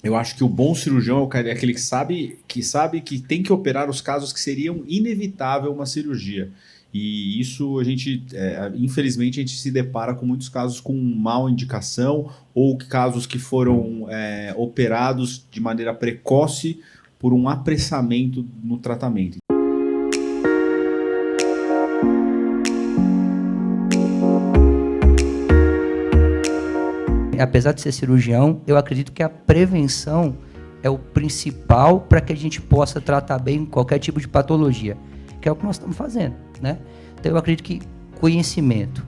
eu acho que o bom cirurgião é aquele que tem que operar os casos que seriam inevitável uma cirurgia. E isso infelizmente, a gente se depara com muitos casos com mal indicação ou casos que foram operados de maneira precoce por um apressamento no tratamento. Apesar de ser cirurgião, eu acredito que a prevenção é o principal para que a gente possa tratar bem qualquer tipo de patologia, que é o que nós estamos fazendo, né? Então eu acredito que conhecimento,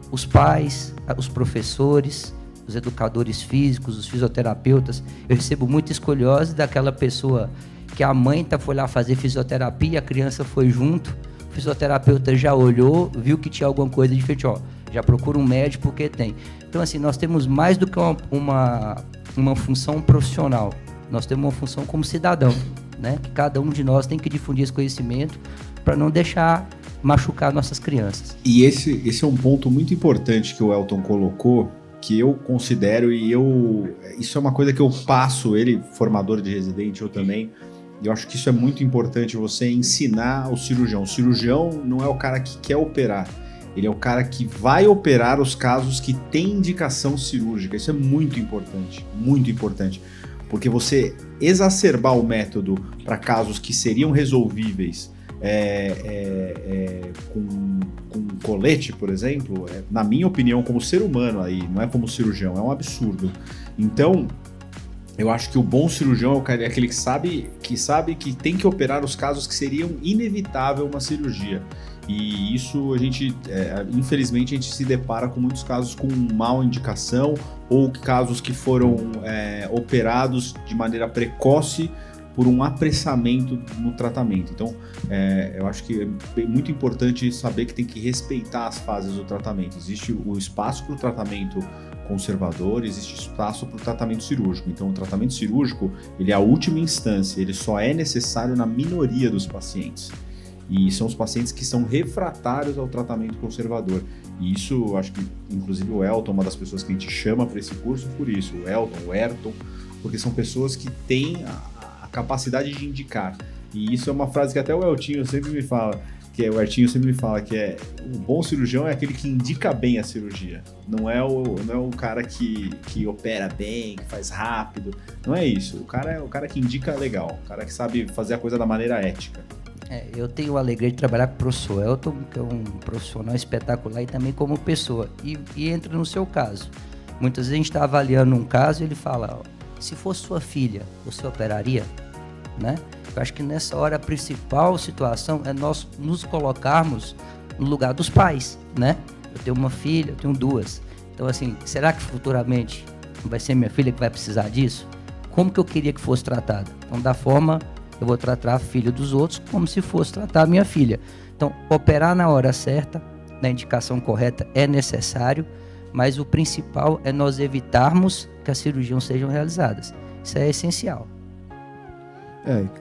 os pais, os professores, os educadores físicos, os fisioterapeutas, eu recebo muita escoliose daquela pessoa que a mãe foi lá fazer fisioterapia, a criança foi junto, o fisioterapeuta já olhou, viu que tinha alguma coisa diferente, já procura um médico porque tem. Então, assim, nós temos mais do que uma função profissional. Nós temos uma função como cidadão, né? Que cada um de nós tem que difundir esse conhecimento para não deixar machucar nossas crianças. E esse é um ponto muito importante que o Elton colocou, que eu considero isso é uma coisa que eu passo, ele, formador de residente, eu também, eu acho que isso é muito importante, você ensinar o cirurgião. O cirurgião não é o cara que quer operar, ele é o cara que vai operar os casos que tem indicação cirúrgica. Isso é muito importante, porque você exacerbar o método para casos que seriam resolvíveis com colete, por exemplo, na minha opinião, como ser humano aí, não é como cirurgião, é um absurdo. Então, eu acho que o bom cirurgião é aquele que tem que operar os casos que seriam inevitável uma cirurgia. E isso infelizmente, a gente se depara com muitos casos com mal indicação ou casos que foram operados de maneira precoce por um apressamento no tratamento. Então, eu acho que é muito importante saber que tem que respeitar as fases do tratamento. Existe o espaço para o tratamento conservador, existe espaço para o tratamento cirúrgico. Então, o tratamento cirúrgico, ele é a última instância, ele só é necessário na minoria dos pacientes. E são os pacientes que são refratários ao tratamento conservador. E isso, acho que, inclusive, o Elton, uma das pessoas que a gente chama para esse curso por isso, o Elton, o Ayrton, porque são pessoas que têm a capacidade de indicar. E isso é uma frase que até o Eltinho sempre me fala, que o bom cirurgião é aquele que indica bem a cirurgia. Não é o cara que opera bem, que faz rápido. Não é isso. O cara é o cara que indica legal, o cara que sabe fazer a coisa da maneira ética. Eu tenho a alegria de trabalhar com o professor Elton, que é um profissional espetacular e também como pessoa. E entra no seu caso. Muitas vezes a gente está avaliando um caso e ele fala, se fosse sua filha, você operaria? Né? Eu acho que nessa hora a principal situação é nós nos colocarmos no lugar dos pais, né? Eu tenho uma filha, eu tenho duas. Então, assim, será que futuramente vai ser minha filha que vai precisar disso? Como que eu queria que fosse tratada? Então, da forma, eu vou tratar a filha dos outros como se fosse tratar a minha filha. Então, operar na hora certa, na indicação correta, é necessário, mas o principal é nós evitarmos que as cirurgias sejam realizadas. Isso é essencial.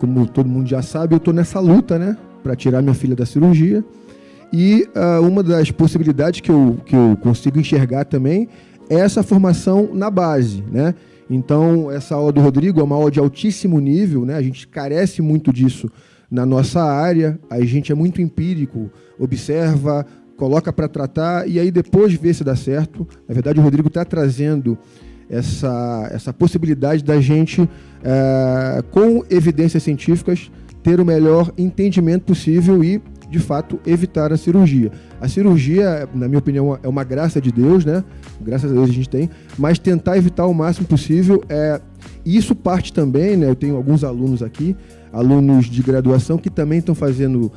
Como todo mundo já sabe, eu estou nessa luta, né, para tirar minha filha da cirurgia. E uma das possibilidades que eu consigo enxergar também é essa formação na base, né? Então, essa aula do Rodrigo é uma aula de altíssimo nível, né? A gente carece muito disso na nossa área, a gente é muito empírico, observa, coloca para tratar e aí depois vê se dá certo. Na verdade, o Rodrigo está trazendo essa possibilidade da gente, com evidências científicas, ter o melhor entendimento possível e, de fato, evitar a cirurgia. A cirurgia, na minha opinião, é uma graça de Deus, né? Graças a Deus a gente tem, mas tentar evitar o máximo possível. E isso parte também, né? Eu tenho alguns alunos aqui, alunos de graduação, que também estão fazendo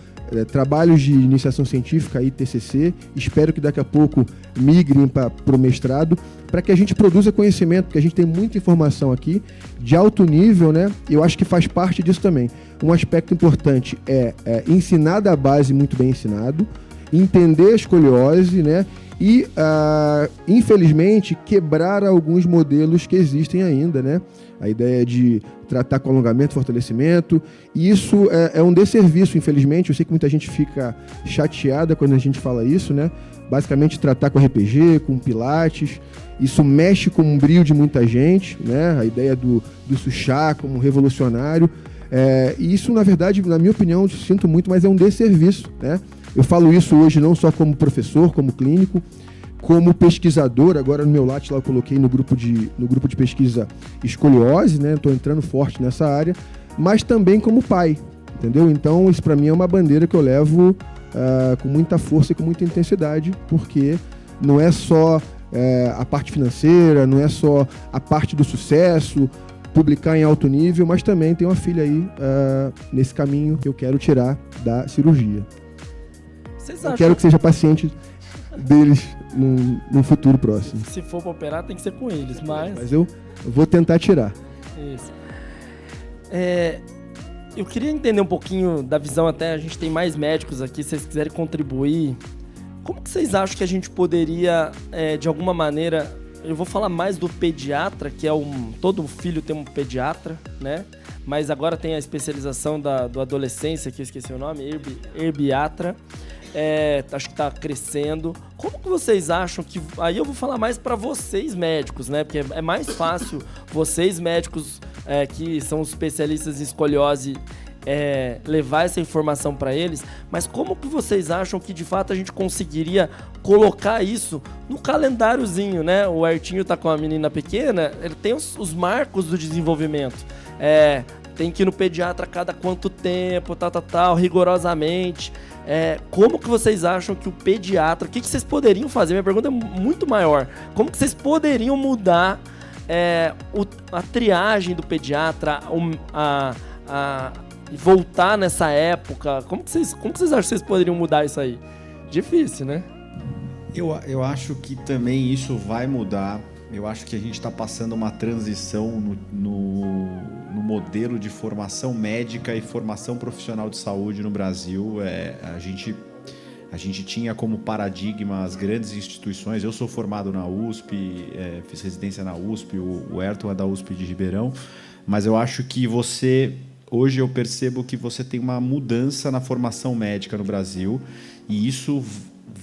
trabalhos de iniciação científica e TCC, espero que daqui a pouco migrem para o mestrado, para que a gente produza conhecimento, porque a gente tem muita informação aqui, de alto nível, né? Eu acho que faz parte disso também. Um aspecto importante é ensinar da base muito bem ensinado, entender a escoliose, né? E, infelizmente, quebrar alguns modelos que existem ainda, né? A ideia de tratar com alongamento, fortalecimento, e isso é um desserviço, infelizmente. Eu sei que muita gente fica chateada quando a gente fala isso, né? Basicamente, tratar com RPG, com pilates, isso mexe com o brio de muita gente, né? A ideia do Suchá como revolucionário. E isso, na verdade, na minha opinião, eu sinto muito, mas é um desserviço, né? Eu falo isso hoje não só como professor, como clínico, como pesquisador. Agora no meu Lattes lá eu coloquei no grupo de pesquisa escoliose, né? Estou entrando forte nessa área, mas também como pai, entendeu? Então isso para mim é uma bandeira que eu levo com muita força e com muita intensidade, porque não é só a parte financeira, não é só a parte do sucesso, publicar em alto nível, mas também tem uma filha aí nesse caminho que eu quero tirar da cirurgia. Eu quero que seja paciente deles num futuro próximo. Se for para operar, tem que ser com eles, mas eu vou tentar tirar. Isso. Eu queria entender um pouquinho da visão, até a gente tem mais médicos aqui, se vocês quiserem contribuir. Como que vocês acham que a gente poderia, de alguma maneira, eu vou falar mais do pediatra, que é todo filho tem um pediatra, né? Mas agora tem a especialização do adolescência, que eu esqueci o nome, herbiatra. Acho que está crescendo. Como que vocês acham que... Aí eu vou falar mais para vocês médicos, né? Porque é mais fácil vocês médicos que são especialistas em escoliose levar essa informação para eles. Mas como que vocês acham que de fato a gente conseguiria colocar isso no calendáriozinho, né? O Artinho tá com a menina pequena, ele tem os marcos do desenvolvimento. Tem que ir no pediatra a cada quanto tempo, tal, rigorosamente. Como que vocês acham que o pediatra... O que vocês poderiam fazer? Minha pergunta é muito maior. Como que vocês poderiam mudar a triagem do pediatra, voltar nessa época? Como que vocês acham que vocês poderiam mudar isso aí? Difícil, né? Eu acho que também isso vai mudar. Eu acho que a gente está passando uma transição no modelo de formação médica e formação profissional de saúde no Brasil. A gente tinha como paradigma as grandes instituições. Eu sou formado na USP, fiz residência na USP, o Ayrton é da USP de Ribeirão, mas eu acho que hoje eu percebo que você tem uma mudança na formação médica no Brasil, e isso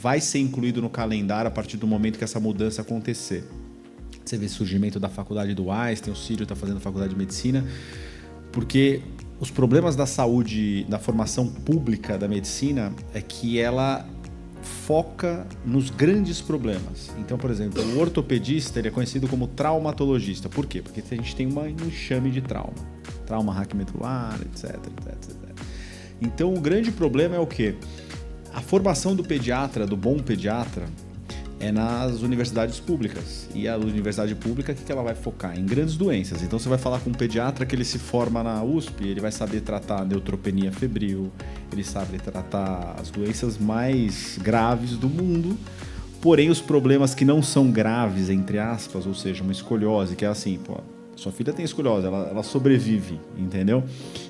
vai ser incluído no calendário a partir do momento que essa mudança acontecer. Você vê o surgimento da faculdade do Einstein, o Círio está fazendo faculdade de medicina, porque os problemas da saúde, da formação pública da medicina, é que ela foca nos grandes problemas. Então, por exemplo, o ortopedista ele é conhecido como traumatologista. Por quê? Porque a gente tem um enxame de trauma raquimedular, etc. Então, o grande problema é o quê? A formação do pediatra, do bom pediatra, é nas universidades públicas. E a universidade pública, o que ela vai focar? Em grandes doenças. Então você vai falar com um pediatra que ele se forma na USP, ele vai saber tratar a neutropenia febril, ele sabe tratar as doenças mais graves do mundo, porém os problemas que não são graves, entre aspas, ou seja, uma escoliose, que é assim, sua filha tem escoliose, ela sobrevive, entendeu?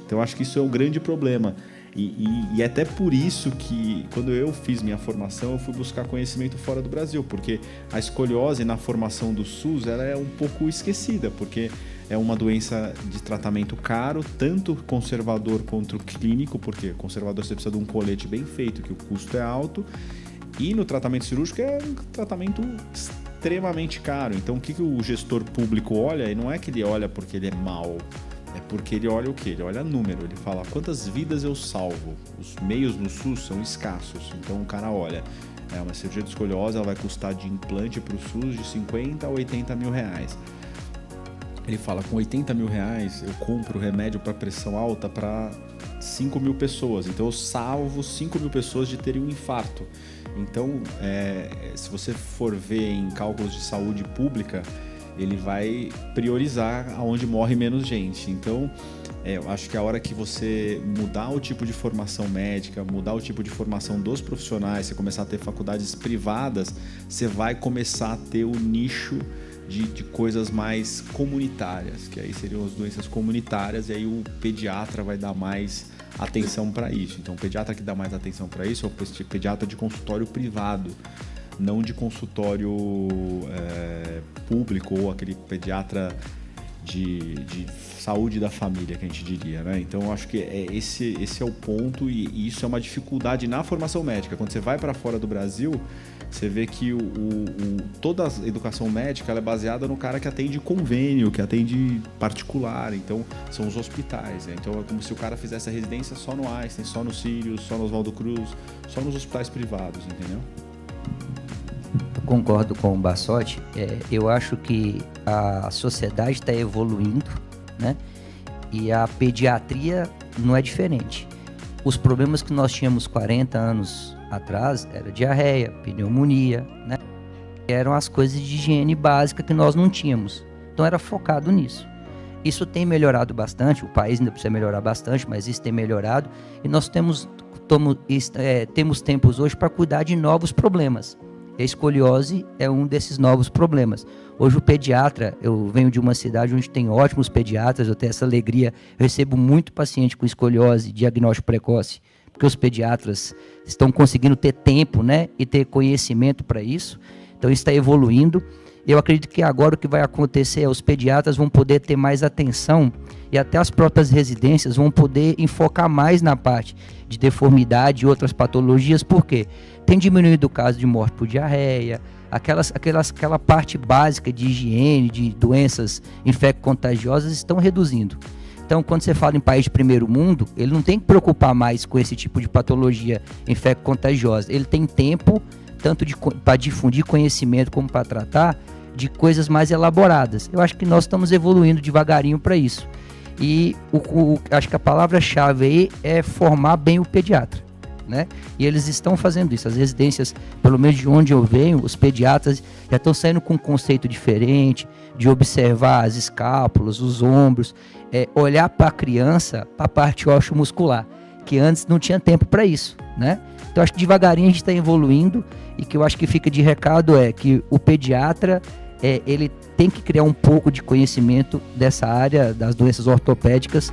Então eu acho que isso é um grande problema. E até por isso que, quando eu fiz minha formação, eu fui buscar conhecimento fora do Brasil, porque a escoliose na formação do SUS ela é um pouco esquecida, porque é uma doença de tratamento caro, tanto conservador quanto clínico, porque conservador você precisa de um colete bem feito, que o custo é alto, e no tratamento cirúrgico é um tratamento extremamente caro. Então o que o gestor público olha, e não é que ele olha porque ele é mau, é porque ele olha o quê? Ele olha número, ele fala quantas vidas eu salvo. Os meios no SUS são escassos, então o cara olha, uma cirurgia de escoliose ela vai custar de implante para o SUS de 50 a 80 mil reais. Ele fala, com 80 mil reais eu compro remédio para pressão alta para 5 mil pessoas, então eu salvo 5 mil pessoas de terem um infarto. Então, se você for ver em cálculos de saúde pública, ele vai priorizar aonde morre menos gente. Então, eu acho que a hora que você mudar o tipo de formação médica, mudar o tipo de formação dos profissionais, você começar a ter faculdades privadas, você vai começar a ter o nicho de coisas mais comunitárias, que aí seriam as doenças comunitárias, e aí o pediatra vai dar mais atenção para isso. Então, o pediatra que dá mais atenção para isso é o pediatra de consultório privado, não de consultório público, ou aquele pediatra de saúde da família, que a gente diria, né? Então, eu acho que esse é o ponto, e isso é uma dificuldade na formação médica. Quando você vai para fora do Brasil, você vê que toda a educação médica ela é baseada no cara que atende convênio, que atende particular. Então, são os hospitais, né? Então, é como se o cara fizesse a residência só no Einstein, só no Sírius, só no Oswaldo Cruz, só nos hospitais privados, entendeu? Eu concordo com o Bassotti. Eu acho que a sociedade está evoluindo, né? E a pediatria não é diferente. Os problemas que nós tínhamos 40 anos atrás era diarreia, pneumonia, né? Eram as coisas de higiene básica que nós não tínhamos. Então era focado nisso. Isso tem melhorado bastante, o país ainda precisa melhorar bastante, mas isso tem melhorado, e nós temos tempos hoje para cuidar de novos problemas. A escoliose é um desses novos problemas. Hoje o pediatra, eu venho de uma cidade onde tem ótimos pediatras, eu tenho essa alegria, eu recebo muito paciente com escoliose, diagnóstico precoce, porque os pediatras estão conseguindo ter tempo, né, e ter conhecimento para isso. Então isso está evoluindo. Eu acredito que agora o que vai acontecer é os pediatras vão poder ter mais atenção, e até as próprias residências vão poder enfocar mais na parte de deformidade e outras patologias, porque tem diminuído o caso de morte por diarreia, aquela parte básica de higiene, de doenças infecto-contagiosas estão reduzindo. Então, quando você fala em país de primeiro mundo, ele não tem que preocupar mais com esse tipo de patologia infecto-contagiosa. Ele tem tempo tanto para difundir conhecimento como para tratar de coisas mais elaboradas. Eu acho que nós estamos evoluindo devagarinho para isso. E acho que a palavra-chave aí é formar bem o pediatra, né? E eles estão fazendo isso. As residências, pelo menos de onde eu venho, os pediatras já estão saindo com um conceito diferente, de observar as escápulas, os ombros, olhar para a criança, para a parte ósseo-muscular, que antes não tinha tempo para isso, né? Então, acho que devagarinho a gente está evoluindo, e que eu acho que fica de recado é que o pediatra, ele tem que criar um pouco de conhecimento dessa área das doenças ortopédicas